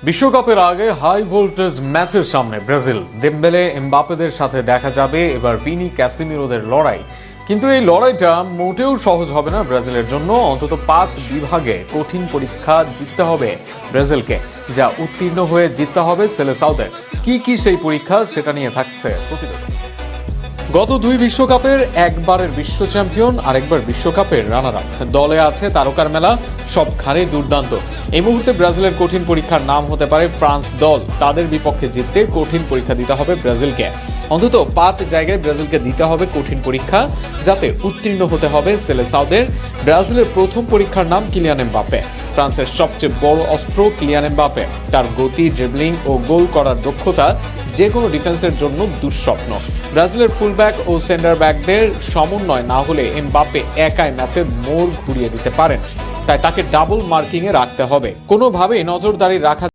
বিশ্বকাপের আগে high voltage ম্যাচের সামনে ব্রাজিল দেম্বেলে এমবাপ্পেদের সাথে দেখা যাবে এবার ভিনি ক্যাসিমিরোদের লড়াই। কিন্তু এই লড়াইটা মোটেও সহজ হবে না ব্রাজিলের জন্য। অন্তত 5 বিভাগে কঠিন পরীক্ষা জিততে হবে ব্রাজিলকে, যা উত্তীর্ণ হয়ে জিততে হবে সেলেসাওদের। কি সেই পরীক্ষা সেটা নিয়ে থাকছে প্রতিবেদন। গত 2 বিশ্বকাপের একবারের বিশ্ব চ্যাম্পিয়ন আর একবার বিশ্বকাপের রানার আপ, দলে আছে তারকার মেলা, সবখানে দুর্দান্ত। এই মুহূর্তে ব্রাজিলের কঠিন পরীক্ষার নাম হতে পারে ফ্রান্স দল। তাদের বিপক্ষে জিততে কঠিন পরীক্ষা দিতে হবে ব্রাজিলকে। অন্তত 5 জায়গায় ব্রাজিলকে দিতে হবে কঠিন পরীক্ষা, যাতে উত্তীর্ণ হতে হবে সেলেসাওদের। ব্রাজিলের প্রথম পরীক্ষার নাম কিলিয়ান এমবাপ্পে। ফ্রান্সের সবচেয়ে বড় অস্ত্র কিলিয়ান এমবাপ্পে। তার গতি, ড্রিবলিং ও গোল করার দক্ষতা যে কোনো ডিফেন্সের জন্য দুঃস্বপ্ন। ব্রাজিলের ফুলব্যাক ও সেন্টার ব্যাকদের সমন্বয় না হলে এমবাপ্পে একাই ম্যাচের মোড় ঘুরিয়ে দিতে পারেন। তাই তাকে ডাবল মার্কিংয়ে রাখতে হবে, কোনোভাবেই নজরদারি রাখা